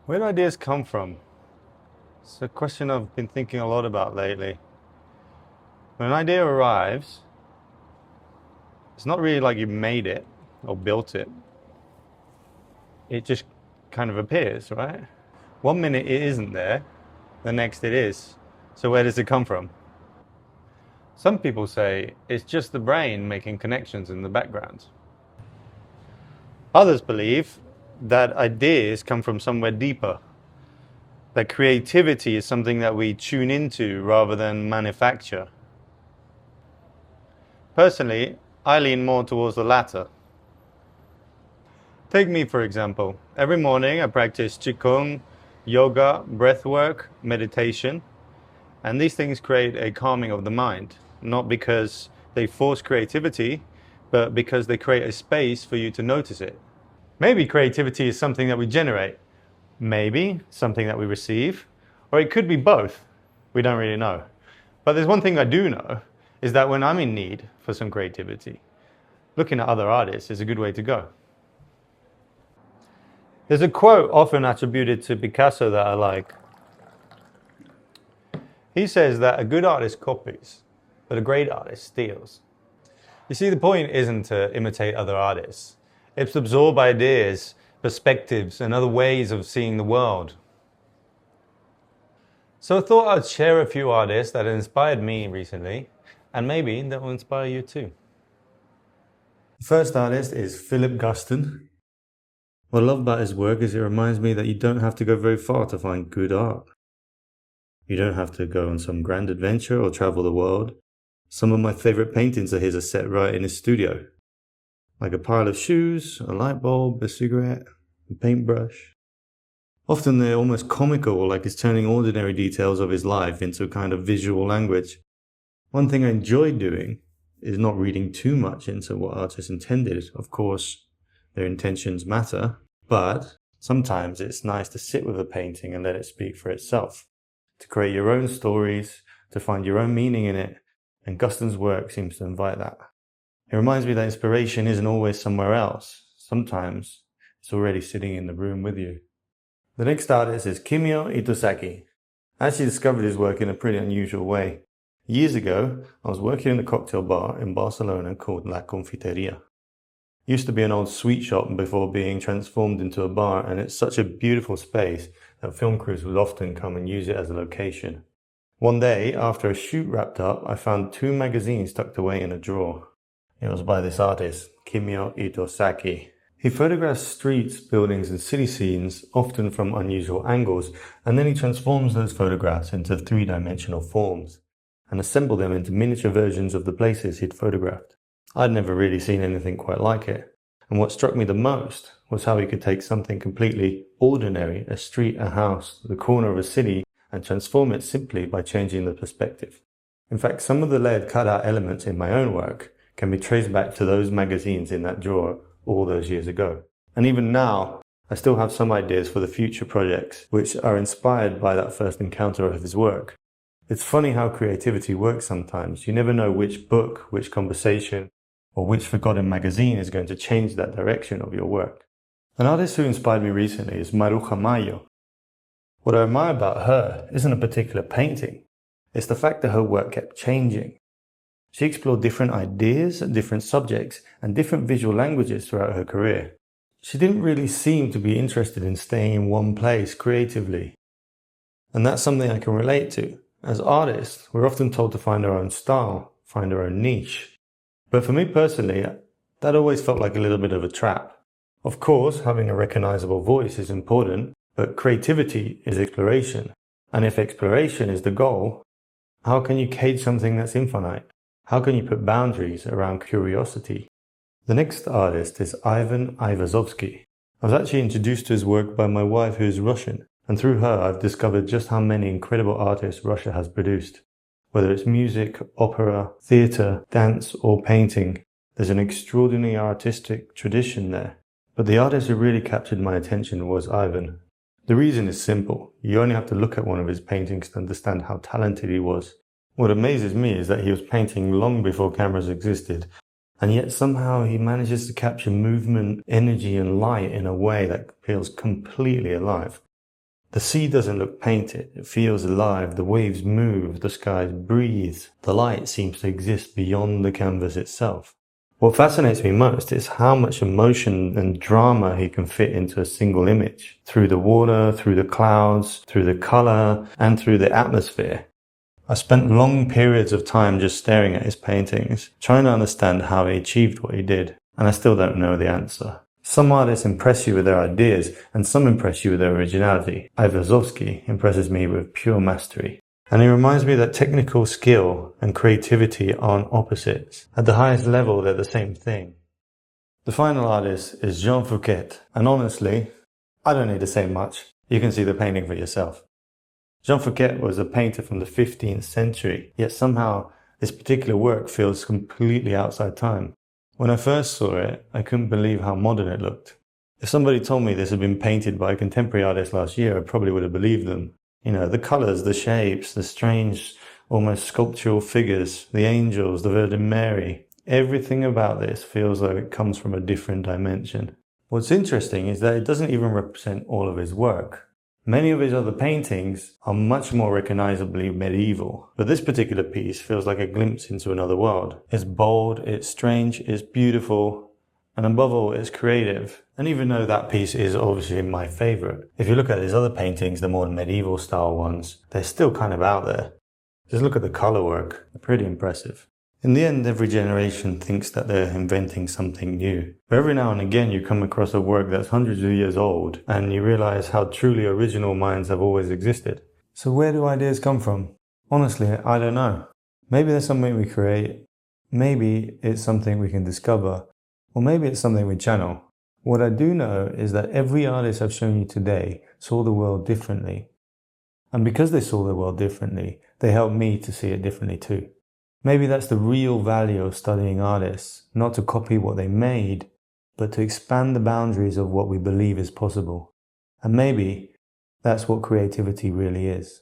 Where do ideas come from? It's a question I've been thinking a lot about lately. When an idea arrives, it's not really like you made it or built it. It just kind of appears, right? One minute it isn't there, the next it is. So where does it come from? Some people say it's just the brain making connections in the background. Others believe that ideas come from somewhere deeper, that creativity is something that we tune into rather than manufacture. Personally, I lean more towards the latter. Take me, for example. Every morning I practice Qigong, yoga, breathwork, meditation, and these things create a calming of the mind, not because they force creativity, but because they create a space for you to notice it. Maybe creativity is something that we generate, maybe something that we receive, or it could be both. We don't really know. But there's one thing I do know, is that when I'm in need for some creativity, looking at other artists is a good way to go. There's a quote often attributed to Picasso that I like. He says that a good artist copies, but a great artist steals. You see, the point isn't to imitate other artists. It's to absorb ideas, perspectives, and other ways of seeing the world. So I thought I'd share a few artists that inspired me recently, and maybe that will inspire you too. The first artist is Philip Guston. What I love about his work is it reminds me that you don't have to go very far to find good art. You don't have to go on some grand adventure or travel the world. Some of my favorite paintings of his are set right in his studio. Like a pile of shoes, a light bulb, a cigarette, a paintbrush. Often they're almost comical, like he's turning ordinary details of his life into a kind of visual language. One thing I enjoy doing is not reading too much into what artists intended. Of course, their intentions matter, but sometimes it's nice to sit with a painting and let it speak for itself, to create your own stories, to find your own meaning in it, and Guston's work seems to invite that. It reminds me that inspiration isn't always somewhere else. Sometimes it's already sitting in the room with you. The next artist is Kimio Itozaki. I actually discovered his work in a pretty unusual way. Years ago, I was working in a cocktail bar in Barcelona called La Confiteria. It used to be an old sweet shop before being transformed into a bar, and it's such a beautiful space that film crews would often come and use it as a location. One day, after a shoot wrapped up, I found 2 magazines tucked away in a drawer. It was by this artist, Kimio Itozaki. He photographs streets, buildings, and city scenes, often from unusual angles, and then he transforms those photographs into 3-dimensional forms and assembles them into miniature versions of the places he'd photographed. I'd never really seen anything quite like it, and what struck me the most was how he could take something completely ordinary, a street, a house, the corner of a city, and transform it simply by changing the perspective. In fact, some of the layered cutout elements in my own work can be traced back to those magazines in that drawer all those years ago. And even now, I still have some ideas for the future projects which are inspired by that first encounter of his work. It's funny how creativity works sometimes. You never know which book, which conversation, or which forgotten magazine is going to change that direction of your work. An artist who inspired me recently is Maruja Mallo. What I admire about her isn't a particular painting, it's the fact that her work kept changing. She explored different ideas, different subjects, and different visual languages throughout her career. She didn't really seem to be interested in staying in one place creatively. And that's something I can relate to. As artists, we're often told to find our own style, find our own niche. But for me personally, that always felt like a little bit of a trap. Of course, having a recognizable voice is important, but creativity is exploration. And if exploration is the goal, how can you cage something that's infinite? How can you put boundaries around curiosity? The next artist is Aivazovsky. I was actually introduced to his work by my wife, who is Russian, and through her I've discovered just how many incredible artists Russia has produced. Whether it's music, opera, theatre, dance, or painting, there's an extraordinary artistic tradition there. But the artist who really captured my attention was Ivan. The reason is simple. You only have to look at one of his paintings to understand how talented he was. What amazes me is that he was painting long before cameras existed, and yet somehow he manages to capture movement, energy, and light in a way that feels completely alive. The sea doesn't look painted, it feels alive, the waves move, the skies breathe, the light seems to exist beyond the canvas itself. What fascinates me most is how much emotion and drama he can fit into a single image, through the water, through the clouds, through the color, and through the atmosphere. I spent long periods of time just staring at his paintings, trying to understand how he achieved what he did, and I still don't know the answer. Some artists impress you with their ideas, and some impress you with their originality. Aivazovsky impresses me with pure mastery. And he reminds me that technical skill and creativity aren't opposites. At the highest level, they're the same thing. The final artist is Jean Fouquet, and honestly, I don't need to say much. You can see the painting for yourself. Jean Fouquet was a painter from the 15th century, yet somehow this particular work feels completely outside time. When I first saw it, I couldn't believe how modern it looked. If somebody told me this had been painted by a contemporary artist last year, I probably would have believed them. You know, the colors, the shapes, the strange, almost sculptural figures, the angels, the Virgin Mary. Everything about this feels like it comes from a different dimension. What's interesting is that it doesn't even represent all of his work. Many of his other paintings are much more recognizably medieval, but this particular piece feels like a glimpse into another world. It's bold, it's strange, it's beautiful, and above all, it's creative. And even though that piece is obviously my favorite, if you look at his other paintings, the more medieval style ones, they're still kind of out there. Just look at the color work, they're pretty impressive. In the end, every generation thinks that they're inventing something new. But every now and again you come across a work that's hundreds of years old and you realize how truly original minds have always existed. So where do ideas come from? Honestly, I don't know. Maybe there's something we create, maybe it's something we can discover, or maybe it's something we channel. What I do know is that every artist I've shown you today saw the world differently. And because they saw the world differently, they helped me to see it differently too. Maybe that's the real value of studying artists, not to copy what they made, but to expand the boundaries of what we believe is possible. And maybe that's what creativity really is.